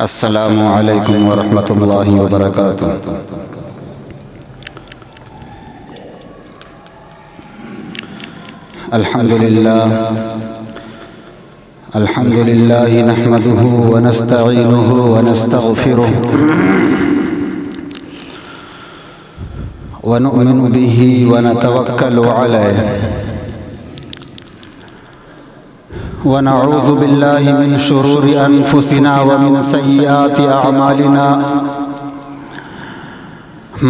السلام علیکم ورحمۃ اللہ وبرکاتہ۔ الحمد للہ نحمده ونستعینه ونستغفره ونؤمن به ونتوکل علیہ ونعوذ باللہ من شرور انفسنا ومن سیئات اعمالنا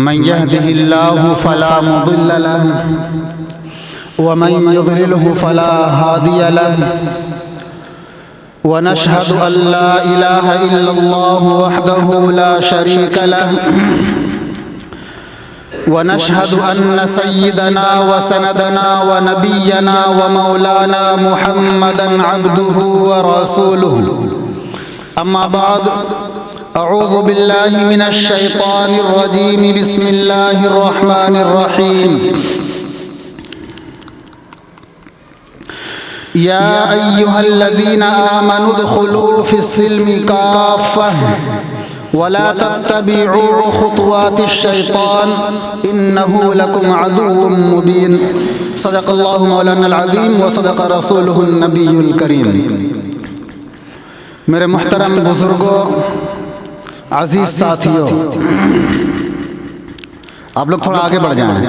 من يهده الله فلا مضل له ومن يضلله فلا هادي له ونشهد أن لا إله إلا الله وحده لا شريك له ونشهد أن سيدنا وسندنا ونبينا ومولانا محمدا عبده ورسوله أما بعد أعوذ بالله من الشيطان الرجيم بسم الله الرحمن الرحيم يا أيها الذين آمنوا ادخلوا في السلم كافة ولا تتبعوا خطوات الشيطان إنه لكم عدو مبين صدق الله مولانا العظيم وصدق رسوله النبي الكريم۔ میرے محترم بزرگوں، عزیز ساتھیوں، آپ لوگ تھوڑا آگے بڑھ جائیں۔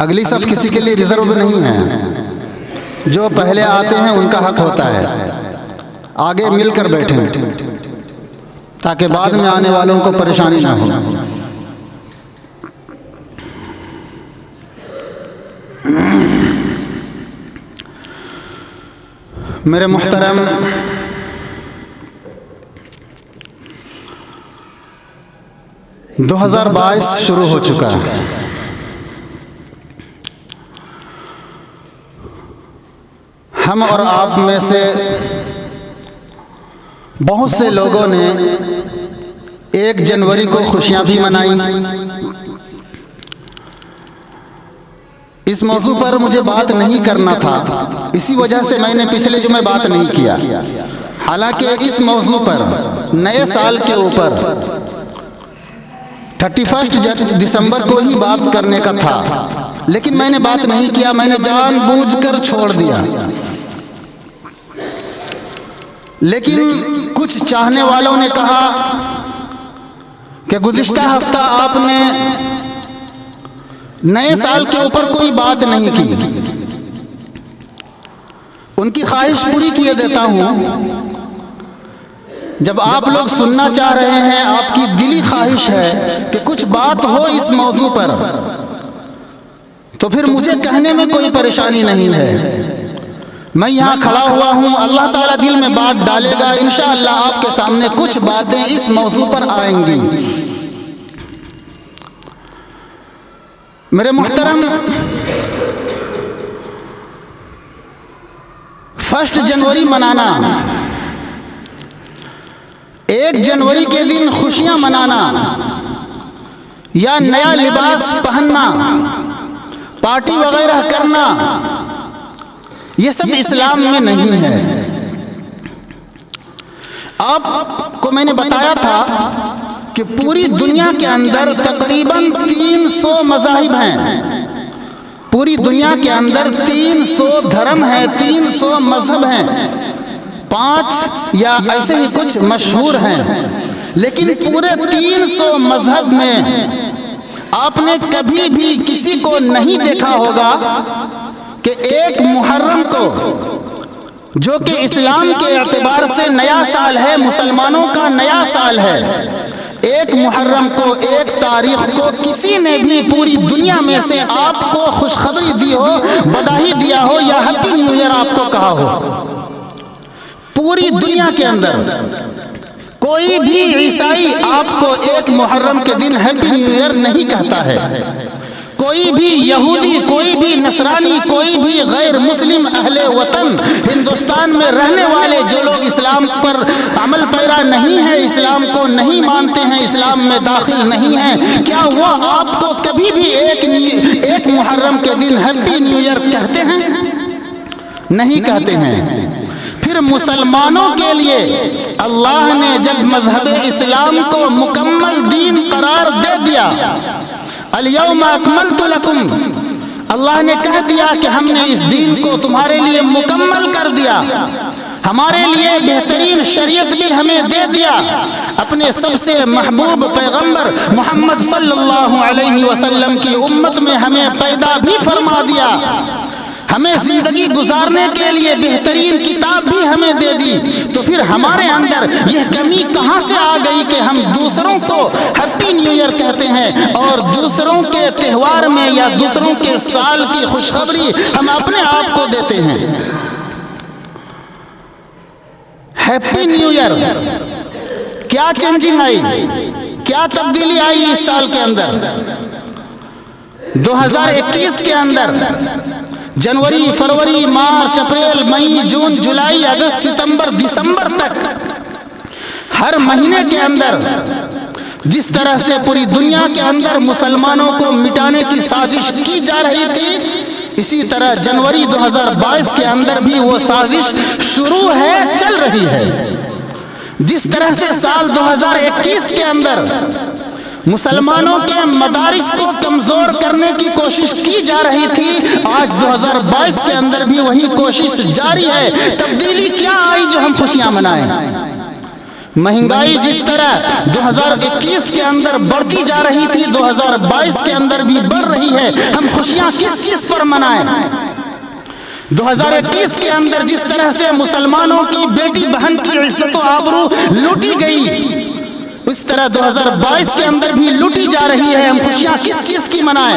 اگلی صف کسی کے لیے ریزرو نہیں ہے، جو پہلے آتے ہیں ان کا حق ہوتا ہے۔ آگے مل کر بیٹھیں تاکہ بعد میں آنے والوں کو پریشانی نہ ہو۔ میرے محترم، 2022 شروع ہو چکا ہے۔ ہم اور آپ میں سے بہت سے لوگوں نے 1 جنوری کو خوشیاں بھی منائی۔ اس موضوع پر مجھے بات نہیں کرنا تھا، اسی وجہ سے میں نے پچھلے جمعے بات نہیں کیا۔ حالانکہ اس موضوع پر نئے سال کے اوپر 31 دسمبر کو ہی بات کرنے کا تھا، لیکن میں نے بات نہیں کیا، میں نے جان بوجھ کر چھوڑ دیا۔ لیکن کچھ چاہنے والوں نے کہا کہ گزشتہ ہفتہ آپ نے نئے سال کے اوپر کوئی بات نہیں کی۔ ان کی خواہش پوری کیے دیتا ہوں۔ جب آپ لوگ سننا چاہ رہے ہیں، آپ کی دلی خواہش ہے کہ کچھ بات ہو اس موضوع پر، تو پھر مجھے کہنے میں کوئی پریشانی نہیں ہے۔ میں یہاں کھڑا ہوا ہوں، اللہ تعالیٰ دل میں بات ڈالے گا، انشاءاللہ آپ کے سامنے کچھ باتیں اس موضوع پر آئیں گی۔ میرے محترم، 1 جنوری منانا، 1 جنوری کے دن خوشیاں منانا یا نیا لباس پہننا، پارٹی وغیرہ کرنا، یہ سب اسلام میں نہیں ہے۔ آپ کو میں نے بتایا تھا کہ پوری دنیا کے اندر تقریباً 300 مذاہب ہیں، پوری دنیا کے اندر 300 دھرم ہیں، 300 مذہب ہیں، 5 یا ایسے ہی کچھ مشہور ہیں۔ لیکن پورے 300 مذہب میں آپ نے کبھی بھی کسی کو نہیں دیکھا ہوگا کہ 1 محرم کو، جو کہ اسلام کے اعتبار سے نیا سال ہے، مسلمانوں کا نیا سال ہے، 1 محرم کو، 1 تاریخ کو کسی نے بھی پوری دنیا میں سے آپ کو خوشخبری دی ہو، بدائی دیا ہو یا ہیپی نیو ایئر آپ کو کہا ہو؟ پوری دنیا کے اندر کوئی بھی عیسائی آپ کو 1 محرم کے دن ہیپی نیو ایئر نہیں کہتا ہے۔ کوئی بھی یہودی، کوئی بھی نصرانی، کوئی بھی غیر مسلم اہل وطن، ہندوستان میں رہنے والے جو لوگ اسلام پر عمل پیرا نہیں ہیں، اسلام کو نہیں مانتے ہیں، اسلام میں داخل نہیں ہیں، کیا وہ آپ کو کبھی بھی 1 محرم کے دن ہیپی نیو ایئر کہتے ہیں؟ نہیں کہتے ہیں۔ پھر پھر مسلمانوں کے لیے اللہ نے جب مذہب اسلام کو مکمل دین قرار دے دیا، الیوم اکملت لکم، اللہ نے کہہ دیا کہ ہم نے اس دین کو تمہارے لیے مکمل کر دیا، ہمارے لیے بہترین شریعت بھی ہمیں دے دیا، اپنے سب سے محبوب پیغمبر محمد صلی اللہ علیہ وسلم کی امت میں ہمیں پیدا بھی فرما دیا، ہمیں زندگی گزارنے کے لیے بہترین کتاب بھی ہمیں دے دی، تو پھر ہمارے اندر یہ کمی کہاں سے آ گئی کہ ہم دوسروں کو ہیپی نیو ایئر کہتے ہیں اور دوسروں کے تہوار میں یا دوسروں کے سال کی خوشخبری ہم اپنے آپ کو دیتے ہیں؟ ہیپی نیو ایئر، کیا چینجنگ آئی، کیا تبدیلی آئی اس سال کے اندر؟ 2021 کے اندر جنوری، فروری، مارچ، اپریل، مئی، جون، جولائی، اگست، ستمبر، دسمبر تک ہر مہینے کے اندر جس طرح سے پوری دنیا کے اندر مسلمانوں کو مٹانے کی سازش کی جا رہی تھی، اسی طرح جنوری 2022 کے اندر بھی وہ سازش شروع ہے، چل رہی ہے۔ جس طرح سے سال 2021 کے اندر مسلمانوں کے مدارس کو کمزور کرنے کی کوشش کی جا رہی تھی، آج 2022 کے اندر بھی وہی کوشش جاری ہے۔ تبدیلی کیا آئی جو ہم خوشیاں منائیں؟ مہنگائی جس طرح 2021 کے اندر بڑھتی جا رہی تھی، 2022 کے اندر بھی بڑھ رہی ہے، ہم خوشیاں کس چیز پر منائیں؟ 2021 کے اندر جس طرح سے مسلمانوں کی بیٹی بہن کی عزت و آبرو لوٹی گئی، اس طرح 2022 کے اندر بھی لوٹی جا رہی ہے، ہم خوشیاں کس چیز کی منائیں؟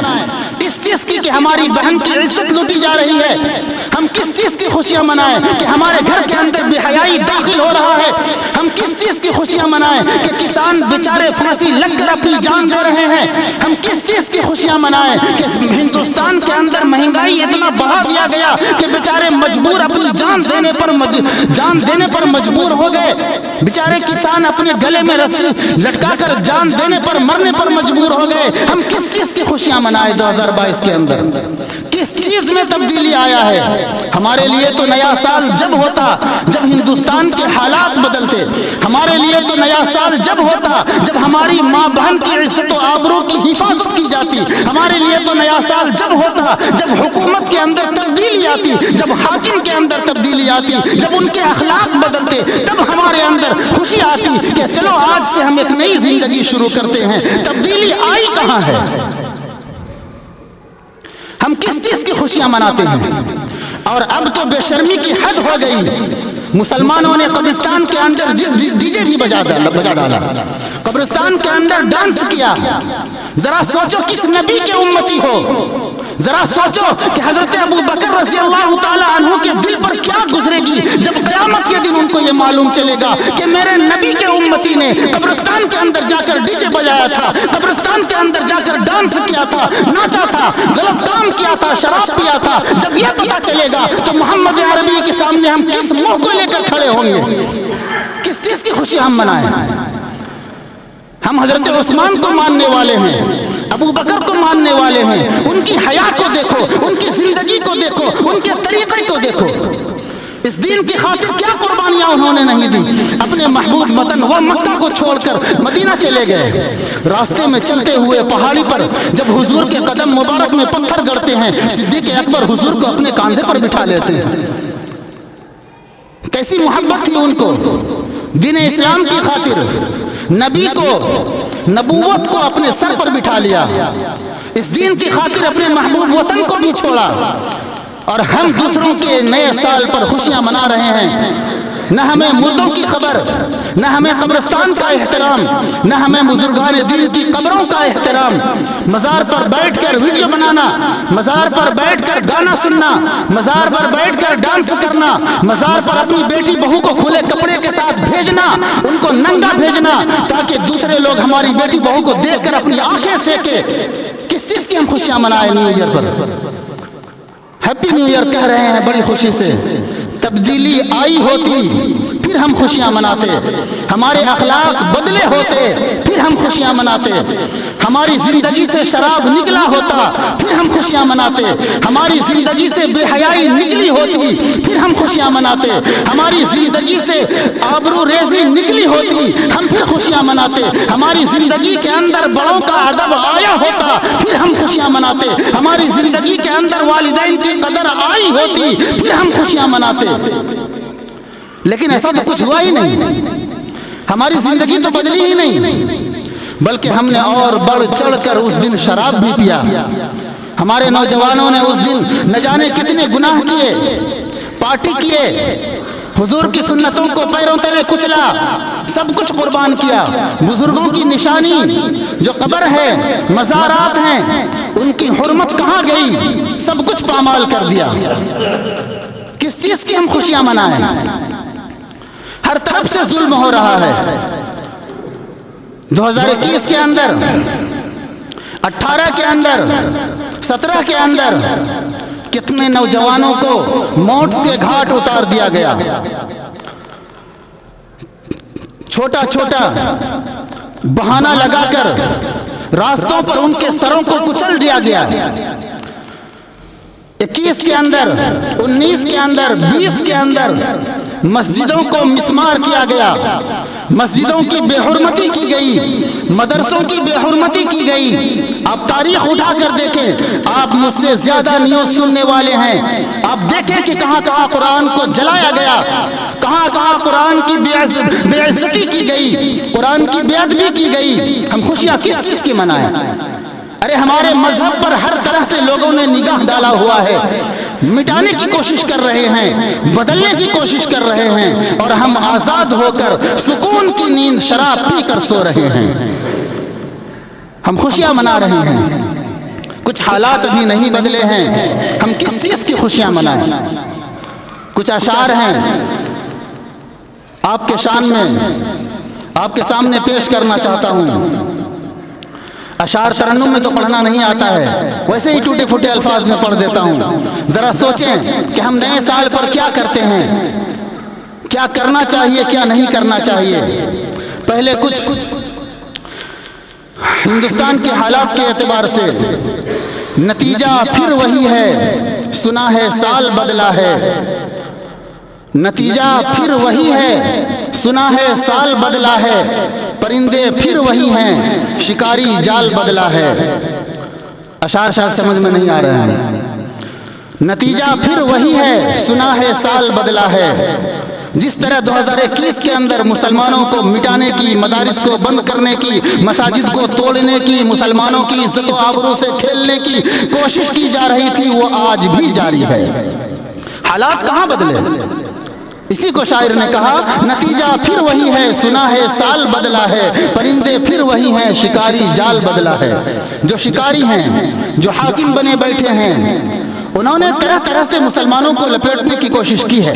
اس چیز کی کہ ہماری بہن کی عزت لوٹی جا رہی ہے؟ ہم کس چیز کی خوشیاں منائیں کہ ہمارے گھر کے اندر بے حیائی داخل ہو رہا ہے؟ ہم کس چیز کی خوشیاں منائیں کہ کسان بیچارے پھانسی لگ کر اپنی جان دے رہے ہیں؟ ہم کس چیز کی خوشیاں منائیں کہ ہندوستان کے اندر مہنگائی اتنا بڑھا دیا گیا کہ بیچارے مجبور اپنی جان دینے پر مجبور ہو گئے، بیچارے کسان اپنے گلے میں رسی لٹکا کر جان دینے پر مرنے پر مجبور ہو گئے؟ ہم کس چیز کی خوشیاں منائیں 2022 کے اندر؟ کس چیز میں تبدیلی آیا ہے؟ ہمارے لیے تو نیا سال جب ہوتا جب ہندوستان کے حالات بدلتے، ہمارے لیے تو نیا سال جب ہوتا جب ہماری ماں بہن کی عزت و آبرو کی حفاظت کی جاتی، ہمارے لیے تو نیا سال جب ہوتا جب حکومت کے اندر تبدیلی آتی، جب حاکم کے اندر تبدیلی آتی، جب ان کے اخلاق بدلتے، تب ہمارے اندر خوشی آتی کہ چلو آج سے ہم ایک نئی زندگی شروع کرتے ہیں۔ تبدیلی آئی کہاں ہے؟ ہم کس چیز کی خوشیاں مناتے ہیں؟ اور اب تو بے شرمی کی حد ہو گئی، مسلمانوں نے قبرستان کے اندر ڈی جے بھی بجا ڈالا، قبرستان کے اندر ڈانس کیا۔ ذرا سوچو کس نبی کے امتی ہو، ذرا سوچو کہ حضرت ابو بکر رضی اللہ تعالی عنہ کے دل پر کیا گزرے گی جب قیامت کے دن ان کو یہ معلوم چلے گا کہ میرے نبی کے امتی نے قبرستان کے اندر جا کر ڈی جے بجایا تھا، قبرستان کے اندر جا کر ڈانس کیا تھا، ناچا تھا، غلط کام کیا تھا، شراب پیا تھا۔ جب یہ پتا چلے گا تو محمد عربی کے سامنے ہم کس منہ کو لے کر کھڑے ہوں گے؟ کس چیز کی خوشی ہم منائیں؟ ہم حضرت عثمان کو ماننے والے ہیں، ابو بکر کو ماننے والے ہیں، ان کی حیا کو دیکھو، ان کی زندگی کو دیکھو، ان کے طریقے کو دیکھو۔ اس دین کی خاطر کیا قربانیاں انہوں نے نہیں دی؟ اپنے محبوب وطن وہ مکہ کو چھوڑ کر مدینہ چلے گئے۔ راستے میں چلتے ہوئے پہاڑی پر جب حضور کے قدم مبارک میں پتھر گڑتے ہیں، صدیق اکبر حضور کو اپنے کاندھے پر بٹھا لیتے ہیں۔ کیسی محبت تھی ان کو دین اسلام کی خاطر، نبی کو، نبوت کو اپنے سر پر بٹھا لیا، اس دین کی خاطر اپنے محبوب وطن کو بھی چھوڑا۔ اور ہم دوسروں کے نئے سال پر خوشیاں منا رہے ہیں، نہ ہمیں مردوں کی خبر، نہ ہمیں قبرستان کا احترام، نہ ہمیں بزرگان دین کی قبروں کا احترام۔ مزار پر بیٹھ کر ویڈیو بنانا، مزار پر بیٹھ کر گانا سننا، مزار پر بیٹھ کر ڈانس کرنا، مزار پر اپنی بیٹی بہو کو کھلے کپڑے کے ساتھ بھیجنا، ان کو ننگا بھیجنا تاکہ دوسرے لوگ ہماری بیٹی بہو کو دیکھ کر اپنی آنکھیں سینکے۔ کس چیز کی ہم خوشیاں منائیں نیو ایئر پر؟ ہیپی نیو ایئر کہہ رہے ہیں بڑی خوشی سے۔ تبدیلی آئی ہوتی پھر ہم خوشیاں مناتے، ہمارے اخلاق بدلے ہوتے پھر ہم خوشیاں مناتے، ہماری زندگی سے شراب نکلا ہوتا پھر ہم خوشیاں مناتے، ہماری زندگی سے بے حیائی نکلی ہوتی پھر ہم خوشیاں مناتے، ہماری زندگی سے آبرو ریزی نکلی ہوتی ہم پھر خوشیاں مناتے، ہماری زندگی کے اندر بڑوں کا ادب آیا ہوتا پھر ہم خوشیاں مناتے، ہماری زندگی کے اندر والدین کی قدر آئی ہوتی پھر ہم خوشیاں مناتے۔ لیکن ایسا تو کچھ ہوا ہی نہیں، ہماری زندگی تو بدلی ہی نہیں، بلکہ ہم نے اور بڑھ چڑھ کر اس دن شراب بھی پیا۔ ہمارے نوجوانوں نے اس دن نہ جانے کتنے گناہ کیے، پارٹی کیے، حضور کی سنتوں کو پیروں تلے کچلا، سب کچھ قربان کیا۔ بزرگوں کی نشانی جو قبر ہے، مزارات ہیں، ان کی حرمت کہاں گئی؟ سب کچھ پامال کر دیا۔ کس چیز کی ہم خوشیاں منائیں؟ ہر طرف سے ظلم ہو رہا ہے۔ 2021 کے اندر، 18 کے اندر، 17 کے اندر کتنے نوجوانوں کو موت کے گھاٹ اتار دیا گیا۔ چھوٹا چھوٹا بہانہ لگا کر راستوں پر ان کے سروں کو کچل دیا گیا۔ 21 کے اندر، 19 کے اندر، 20 کے اندر مسجدوں کو مسمار کیا گیا، مسجدوں کی بے حرمتی کی گئی، مدرسوں کی بے حرمتی کی گئی۔ آپ تاریخ اٹھا کر دیکھیں، آپ مجھ سے زیادہ نیوز سننے والے ہیں، آپ دیکھیں کہ کہاں کہاں قرآن کو جلایا گیا، کہاں کہاں قرآن کی بے عزتی کی گئی، قرآن کی بے ادبی کی گئی۔ ہم خوشیاں کس چیز کی منائیں؟ ارے ہمارے مذہب پر ہر طرح سے لوگوں نے نگاہ ڈالا ہوا ہے، مٹانے کی کوشش کر رہے ہیں، بدلنے کی کوشش کر رہے ہیں، اور ہم آزاد ہو کر سکون کی نیند شراب پی کر سو رہے ہیں۔ ہم خوشیاں منا رہے ہیں، کچھ حالات ابھی نہیں بدلے ہیں، ہم کس چیز کی خوشیاں منائیں؟ کچھ اشعار ہیں آپ کے شان میں، آپ کے سامنے پیش کرنا چاہتا ہوں۔ اشعار ترنم میں تو پڑھنا نہیں آتا ہے، ویسے ہی ٹوٹے پھوٹے الفاظ میں پڑھ دیتا ہوں۔ ذرا سوچیں کہ ہم نئے سال پر کیا کرتے ہیں، کیا کرنا چاہیے، کیا نہیں کرنا چاہیے۔ پہلے کچھ ہندوستان کے حالات کے اعتبار سے نتیجہ پھر وہی ہے، سنا ہے سال بدلا ہے۔ نتیجہ پھر وہی ہے، سنا ہے سال بدلا ہے، پرندے پھر وہی ہیں، شکاری جال بدلا ہے۔ اشعار شاید سمجھ میں نہیں آ رہے ہیں۔ نتیجہ پھر وہی ہے، سنا ہے سال بدلا ہے۔ جس طرح 2021 کے اندر مسلمانوں کو مٹانے کی، مدارس کو بند کرنے کی، مساجد کو توڑنے کی، مسلمانوں کی عزت و آبرو سے کھیلنے کی کوشش کی جا رہی تھی، وہ آج بھی جاری ہے۔ حالات کہاں بدلے؟ اسی کو شاعر نے کہا، نتیجہ پھر وہی ہے، سنا ہے سال بدلا ہے، پرندے پھر وہی ہیں، شکاری جال بدلا ہے۔ جو شکاری ہیں، جو حاکم بنے بیٹھے ہیں، انہوں نے طرح طرح سے مسلمانوں کو لپیٹنے کی کوشش کی ہے،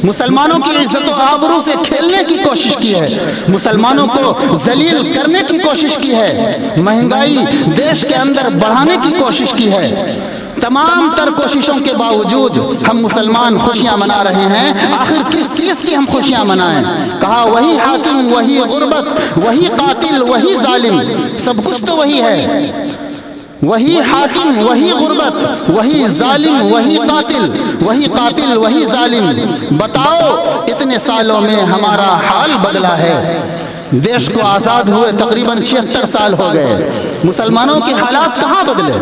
مسلمانوں کی عزت و آبرو سے کھیلنے کی کوشش کی ہے، مسلمانوں کو ذلیل کرنے کی کوشش کی ہے، مہنگائی دیش کے اندر بڑھانے کی کوشش کی ہے۔ تمام تر کوششوں کے باوجود ہم مسلمان خوشیاں منا رہے ہیں۔ آخر کس چیز کی ہم خوشیاں منائیں؟ کہا وہی حاکم، وہی غربت، وہی قاتل، وہی ظالم، سب کچھ تو وہی ہے۔ وہی حاکم، وہی غربت، وہی ظالم، وہی قاتل، وہی قاتل، وہی ظالم۔ بتاؤ اتنے سالوں میں ہمارا حال بدلا ہے؟ دیش کو آزاد ہوئے تقریباً 76 سال ہو گئے، مسلمانوں کے حالات کہاں بدلے؟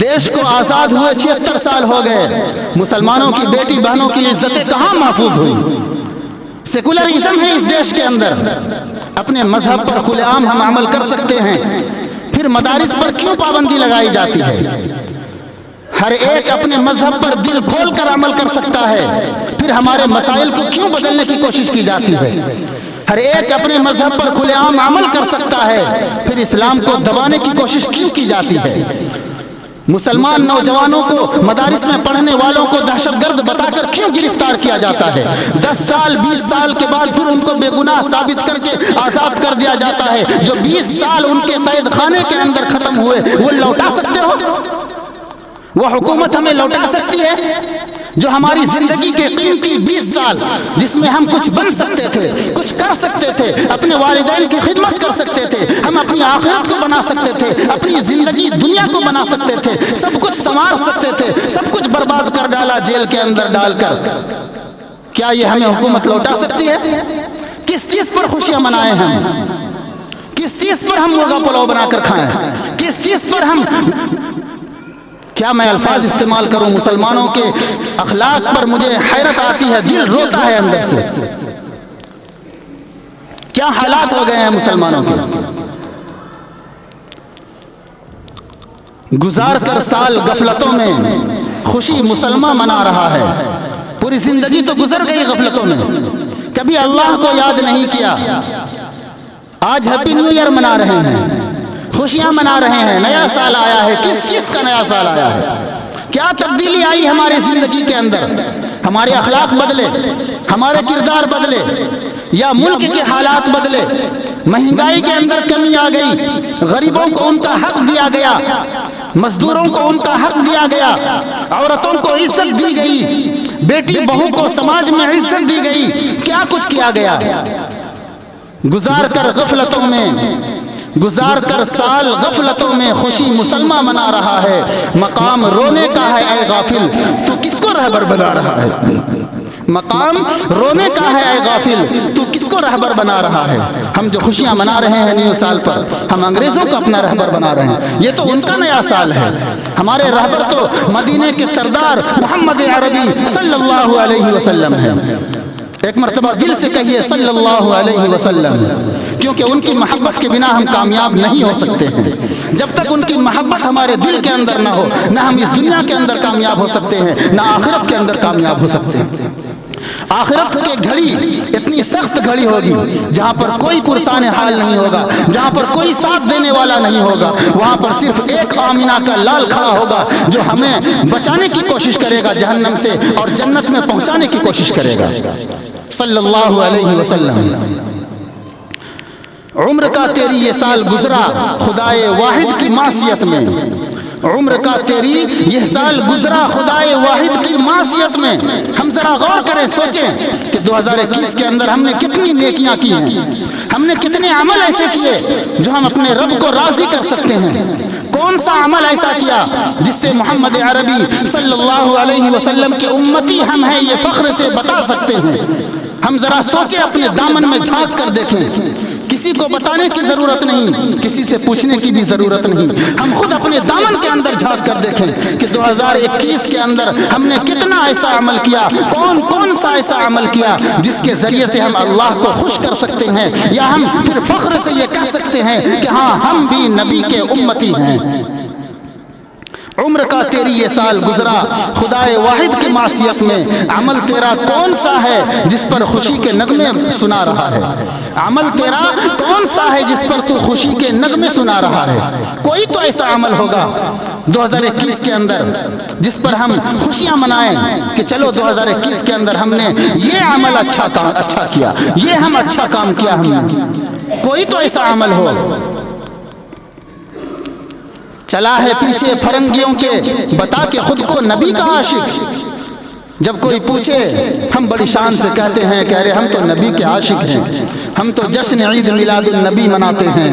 دیش کو آزاد ہوئے 76 سال ہو گئے، مسلمانوں کی بیٹی بہنوں کی عزتیں کہاں محفوظ ہوئی؟ سیکولرزم ہے اس دیش کے اندر، اپنے مذہب پر کھلے عام ہم عمل کر سکتے ہیں، پھر مدارس پر کیوں پابندی لگائی جاتی ہے؟ ہر ایک اپنے مذہب پر دل کھول کر عمل کر سکتا ہے، پھر ہمارے مسائل کو کیوں بدلنے کی کوشش کی جاتی ہے؟ ہر ایک اپنے مذہب پر کھلے عام عمل کر سکتا ہے، پھر اسلام کو دبانے کی کوشش کیوں کی جاتی ہے؟ مسلمان نوجوانوں کو، مدارس میں پڑھنے والوں کو دہشت گرد بتا کر کیوں گرفتار کیا جاتا ہے؟ 10 سال 20 سال کے بعد پھر ان کو بے گناہ ثابت کر کے آزاد کر دیا جاتا ہے۔ جو 20 سال ان کے قید خانے کے اندر ختم ہوئے، وہ لوٹا سکتے ہو؟ وہ حکومت ہمیں لوٹا سکتی ہے؟ جو ہماری زندگی کے قیمتی 20 سال جس میں ہم کچھ بن سکتے تھے، کچھ کر سکتے تھے، اپنے والدین کی خدمت کر سکتے تھے، ہم اپنی آخرت کو بنا سکتے تھے، اپنی زندگی دنیا کو بنا سکتے تھے، سب کچھ سنوار سکتے تھے، سب کچھ برباد کر ڈالا جیل کے اندر ڈال کر. کیا یہ ہمیں حکومت لوٹا سکتی ہے؟ کس چیز پر خوشیاں منائیں ہم؟ کس چیز پر ہم مرغا پلاؤ بنا کر کھائیں؟ کس چیز پر ہم، کیا میں الفاظ استعمال کروں؟ مسلمانوں کے اخلاق پر مجھے حیرت آتی ہے، دل روتا ہے اندر سے. کیا حالات ہو گئے ہیں مسلمانوں کے. گزار کر سال غفلتوں میں خوشی مسلمان منا رہا ہے. پوری زندگی تو گزر گئی غفلتوں میں، کبھی اللہ کو یاد نہیں کیا. آج ہیپی نیو ایئر منا رہے ہیں، خوشیاں منا رہے ہیں، نیا سال آیا ہے. کس چیز کا نیا سال آیا ہے؟ کیا تبدیلی آئی ہماری زندگی کے اندر؟ ہمارے اخلاق بدلے، ہمارے کردار بدلے، یا ملک کے حالات بدلے؟ مہنگائی کے اندر کمی آ گئی، غریبوں کو ان کا حق دیا گیا، مزدوروں کو ان کا حق دیا گیا، عورتوں کو عزت دی گئی، بیٹی بہو کو سماج میں عزت دی گئی. کیا کچھ کیا گیا؟ گزار کر غفلتوں میں، گزار کر سال غفلتوں میں خوشی مسلمان منا رہا ہے. مقام رونے کا ہے اے غافل، تو کس کو رہبر بنا رہا ہے؟ مقام رونے کا ہے اے غافل، تو کس کو رہبر بنا رہا ہے؟ ہم جو خوشیاں منا رہے ہیں نیو سال پر، ہم انگریزوں کو اپنا رہبر بنا رہے ہیں. یہ تو ان کا نیا سال ہے. ہمارے رہبر تو مدینے کے سردار محمد عربی صلی اللہ علیہ وسلم ہیں. ایک مرتبہ دل سے کہیے صلی اللہ علیہ وسلم، کیونکہ ان کی محبت کے بنا ہم کامیاب نہیں ہو سکتے ہیں. جب تک ان کی محبت ہمارے دل کے اندر نہ ہو، نہ ہم اس دنیا کے اندر کامیاب ہو سکتے ہیں، نہ آخرت کے اندر کامیاب ہو سکتے ہیں. آخرت کی گھڑی اتنی سخت گھڑی ہوگی جہاں پر کوئی پرسان حال نہیں ہوگا، جہاں پر کوئی ساتھ دینے والا نہیں ہوگا. وہاں پر صرف ایک آمینہ کا لال کھڑا ہوگا جو ہمیں بچانے کی کوشش کرے گا جہنم سے اور جنت میں پہنچانے کی کوشش کرے گا. صلی اللہ علیہ وسلم. عمر کا تیری یہ سال گزرا خدائے واحد کی معصیت میں. عمر کا تیری یہ سال گزرا خدائے واحد کی معصیت میں. ہم ذرا غور کریں، سوچیں کہ 2021 کے اندر ہم نے کتنی نیکیاں کی ہیں، ہم نے کتنے عمل ایسے کیے جو ہم اپنے رب کو راضی کر سکتے ہیں. کون سا عمل ایسا کیا جس سے محمد عربی صلی اللہ علیہ وسلم کے امتی ہم ہیں یہ فخر سے بتا سکتے ہیں؟ ہم ذرا سوچیں، اپنے دامن میں جھانک کر دیکھیں. کسی کو بتانے کی ضرورت نہیں، کسی سے پوچھنے کی بھی ضرورت نہیں. ہم خود اپنے دامن کے اندر جھانک کر دیکھیں کہ 2021 کے اندر ہم نے کتنا ایسا عمل کیا، کون سا ایسا عمل کیا جس کے ذریعے سے ہم اللہ کو خوش کر سکتے ہیں، یا ہم پھر فخر سے یہ کہہ سکتے ہیں کہ ہاں ہم بھی نبی کے امتی ہیں. عمر کا تیری یہ سال گزرا خدائے واحد کی معصیت میں. عمل تیرا کون سا ہے جس پر خوشی کے نغمے سنا رہا ہے؟ عمل تیرا کون سا ہے جس پر تو خوشی کے نغمے سنا رہا ہے؟ کوئی تو ایسا عمل ہوگا 2021 کے اندر جس پر ہم خوشیاں منائیں کہ چلو 2021 کے اندر ہم نے یہ عمل اچھا کیا، یہ ہم اچھا کام کیا. ہم نے کوئی تو ایسا عمل ہو. چلا ہے پیچھے فرنگیوں کے بتا کے خود کو نبی کا عاشق. جب کوئی پوچھے ہم بڑی شان سے کہتے ہیں کہ ارے ہم تو نبی کے عاشق ہیں، ہم تو جشن عید میلاد النبی مناتے ہیں،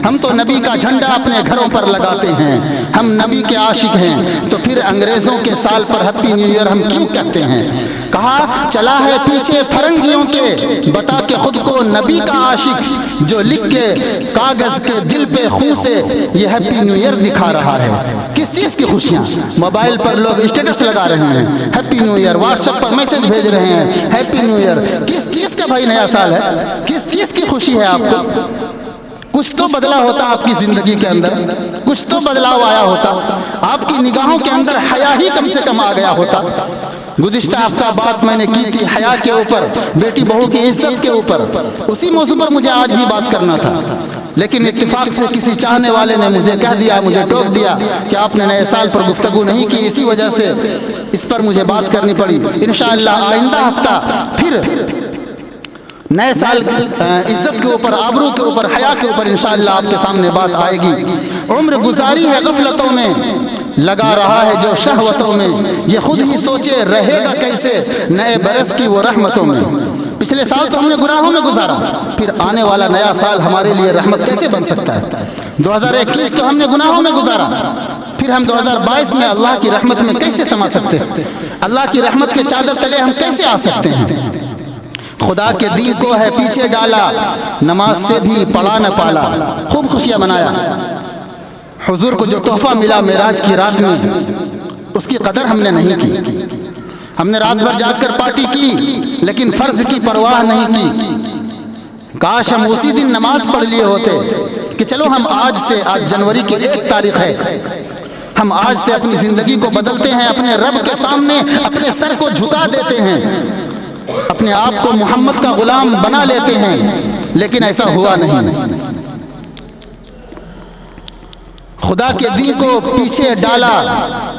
ہم تو نبی کا جھنڈا اپنے گھروں پر لگاتے ہیں، ہم نبی کے عاشق ہیں. تو پھر انگریزوں کے سال پر ہیپی نیو ایئر ہم کیوں کہتے ہیں؟ کہا چلا ہے پیچھے فرنگیوں کے بتا کے خود کو نبی کا عاشق، جو لکھ کے کاغذ کے دل پہ خون سے یہ ہیپی نیو ایئر دکھا رہا ہے. کس چیز کی خوشیاں؟ موبائل پر لوگ اسٹیٹس لگا رہے ہیں happy new year, WhatsApp پر میسج بھیج رہے ہیں ہیپی نیو ایئر. کس چیز کا بھائی نیا سال ہے؟ کس چیز کی خوشی ہے آپ کو؟ کچھ تو بدلا ہوتا آپ کی زندگی کے اندر، کچھ تو بدلاؤ آیا ہوتا، آپ کی نگاہوں کے اندر حیا ہی کم سے کم آ گیا ہوتا. گزشتہ ہفتہ بات میں نے کی تھی حیا کے اوپر، بیٹی بہو کی عزت کے اوپر. اسی موضوع پر مجھے آج بھی بات کرنا تھا، لیکن اتفاق سے کسی چاہنے والے نے مجھے کہہ دیا، مجھے ٹوک دیا کہ آپ نے نئے سال پر گفتگو نہیں کی، اسی وجہ سے اس پر مجھے بات کرنی پڑی. انشاءاللہ آئندہ ہفتہ پھر نئے سال عزت کے اوپر، آبرو کے اوپر، حیا کے اوپر انشاءاللہ آپ کے سامنے بات آئے گی. عمر گزاری ہے غفلتوں میں لگا رہا ہے جو شہوتوں میں، یہ خود ہی سوچے رہے گا کیسے نئے برس کی وہ رحمتوں میں۔ پچھلے سال تو ہم نے گناہوں میں گزارا، پھر آنے والا نیا سال ہمارے لیے رحمت کیسے بن سکتا ہے؟ 2021 تو ہم نے گناہوں میں گزارا، پھر ہم 2022 میں اللہ کی رحمت میں کیسے سما سکتے ہیں؟ اللہ کی رحمت کے چادر تلے ہم کیسے آ سکتے ہیں؟ خدا کے دین کو ہے پیچھے ڈالا، نماز سے بھی پڑا نہ پالا، خوب خوشیاں منایا۔ حضور کو جو تحفہ ملا معراج کی رات میں، اس کی قدر ہم نے نہیں کی۔ ہم نے رات بھر جاگ کر پارٹی کی، لیکن فرض کی پرواہ نہیں کی۔ کاش ہم اسی دن نماز پڑھ لیے ہوتے کہ چلو ہم آج جنوری کی 1 تاریخ ہے، ہم آج سے اپنی زندگی کو بدلتے ہیں، اپنے رب کے سامنے اپنے سر کو جھکا دیتے ہیں، اپنے آپ کو محمد کا غلام بنا لیتے ہیں، لیکن ایسا ہوا نہیں۔ خدا کے دین کو پیچھے ڈالا،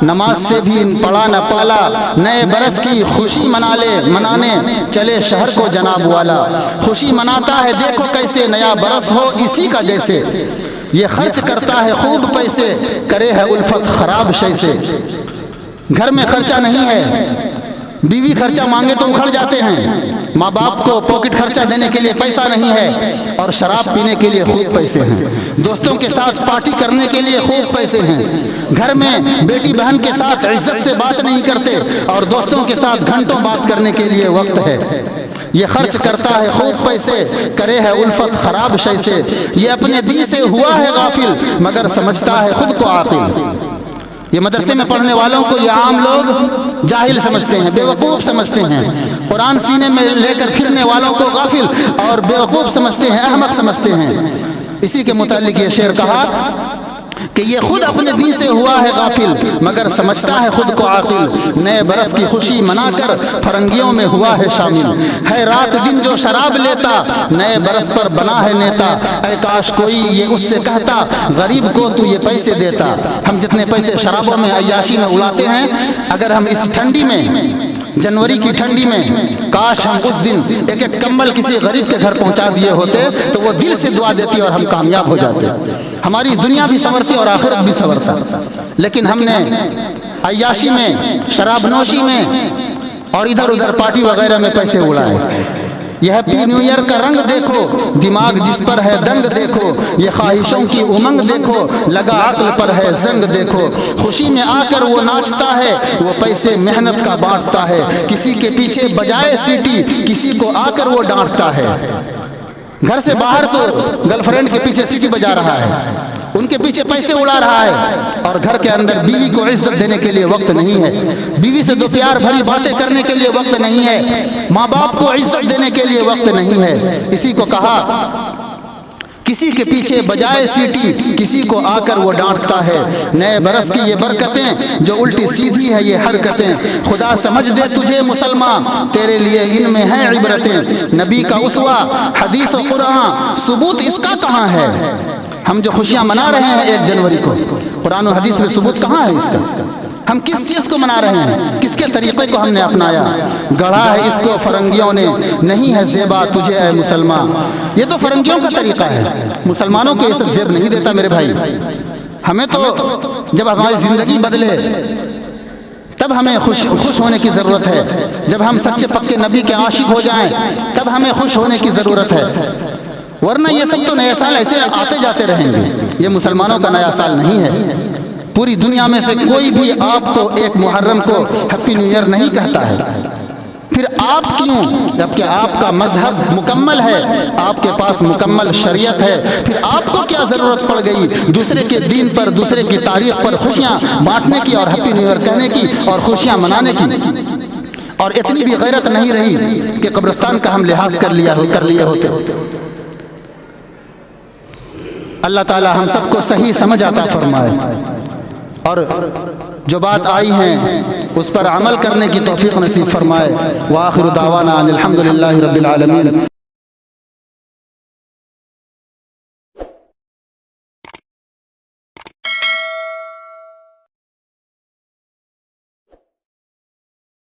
نماز سے بھی پڑا نہ پالا، نئے برس کی خوشی منانے چلے شہر کو جناب والا۔ خوشی مناتا ہے دیکھو کیسے، نیا برس ہو اسی کا جیسے، یہ خرچ کرتا ہے خوب پیسے، کرے ہے الفت خراب شے سے۔ گھر میں خرچہ نہیں ہے، بیوی خرچہ مانگے تو اکھڑ جاتے ہیں، ماں باپ کو پاکٹ خرچہ دینے کے لیے پیسہ نہیں ہے، اور شراب پینے کے لیے خوب پیسے ہیں، دوستوں کے ساتھ پارٹی کرنے کے لیے خوب پیسے ہیں، گھر میں بیٹی بہن کے ساتھ عزت سے بات نہیں کرتے، اور دوستوں کے ساتھ گھنٹوں بات کرنے کے لیے وقت ہے۔ یہ خرچ کرتا ہے خوب پیسے، کرے ہے الفت خراب شے سے، یہ اپنے دین سے ہوا ہے غافل، مگر سمجھتا ہے خود کو عاقل۔ یہ مدرسے میں پڑھنے والوں کو یہ عام لوگ جاہل سمجھتے ہیں، بے وقوف سمجھتے ہیں، قرآن سینے میں لے کر پھرنے والوں کو غافل اور بے وقوف سمجھتے ہیں، احمق سمجھتے ہیں۔ اسی کے متعلق یہ شعر کہا کہ یہ خود اپنے دین سے ہوا ہے غافل، مگر سمجھتا ہے خود کو عاقل، نئے برس کی خوشی منا کر فرنگیوں میں ہوا ہے شامل، ہے رات دن جو شراب لیتا، نئے برس پر بنا ہے نیتا، اے کاش کوئی یہ اس سے کہتا، غریب کو تو یہ پیسے دیتا۔ ہم جتنے پیسے شرابوں میں عیاشی میں اڑاتے ہیں، اگر ہم اس ٹھنڈی میں، جنوری کی ٹھنڈی میں، کاش ہم اس دن ایک ایک کمبل کسی غریب کے گھر پہنچا دیے ہوتے تو وہ دل سے دعا دیتی اور ہم کامیاب ہو جاتے، ہماری دنیا بھی سنورتی اور آخرت بھی سنورتا۔ لیکن ہم نے عیاشی میں، شراب نوشی میں اور ادھر ادھر پارٹی وغیرہ میں پیسے اڑائے۔ یہ ہیپی نیو ایئر کا رنگ دیکھو، دماغ جس پر ہے دنگ دیکھو، یہ خواہشوں کی امنگ دیکھو، لگا عقل پر ہے زنگ دیکھو، خوشی میں آ کر وہ ناچتا ہے، وہ پیسے محنت کا بانٹتا ہے، کسی کے پیچھے بجائے سیٹی، کسی کو آ کر وہ ڈانٹتا ہے۔ گھر سے باہر تو گرل فرینڈ کے پیچھے سیٹی بجا رہا ہے، ان کے پیچھے پیسے اڑا رہا ہے، اور گھر کے اندر بیوی کو عزت دینے کے لیے وقت نہیں ہے، بیوی سے دو پیار بھری باتیں کرنے کے لیے وقت نہیں ہے، ماں باپ کو عزت دینے کے لیے وقت نہیں ہے۔ اسی کو کہا کسی کے پیچھے بجائے سیٹی، کسی کو آ کر وہ ڈانٹتا ہے، نئے برس کی یہ برکتیں جو الٹی سیدھی ہے یہ حرکتیں، خدا سمجھ دے تجھے مسلمان، تیرے لیے ان میں ہیں عبرتیں، نبی کا اسوہ حدیث و قرآن ثبوت اس کا کہاں ہے؟ ہم جو خوشیاں منا رہے ہیں 1 جنوری کو، قرآن و حدیث میں ثبوت کہاں ہے اس کا؟ ہم کس چیز کو منا رہے ہیں؟ کس کے طریقے کو ہم نے اپنایا؟ گڑھا ہے اس کو فرنگیوں نے، نہیں ہے زیبا تجھے اے مسلمان۔ یہ تو فرنگیوں کا طریقہ ہے، مسلمانوں کو یہ سب زیب نہیں دیتا میرے بھائی۔ ہمیں تو جب ہماری زندگی بدلے تب ہمیں خوش ہونے کی ضرورت ہے، جب ہم سچے پکے نبی کے عاشق ہو جائیں تب ہمیں خوش ہونے کی ضرورت ہے، ورنہ یہ سب تو نئے سال ایسے آتے جاتے رہیں گے، یہ مسلمانوں کا نیا سال نہیں ہے۔ پوری دنیا میں سے کوئی بھی آپ کو 1 محرم کو ہیپی نیو ایئر نہیں کہتا ہے، پھر آپ کیوں؟ جبکہ آپ کا مذہب مکمل ہے، آپ کے پاس مکمل شریعت ہے، پھر آپ کو کیا ضرورت پڑ گئی دوسرے کے دین پر، دوسرے کی تاریخ پر خوشیاں بانٹنے کی اور ہیپی نیو ایئر کہنے کی اور خوشیاں منانے کی؟ اور اتنی بھی غیرت نہیں رہی کہ قبرستان کا ہم لحاظ کر لیے ہوتے۔ اللہ تعالی ہم سب کو صحیح سمجھ عطا فرمائے، اور جو بات آئی ہیں اس پر عمل کرنے کی توفیق نصیب فرمائے۔ وآخر دعوانا الحمدللہ رب العالمین۔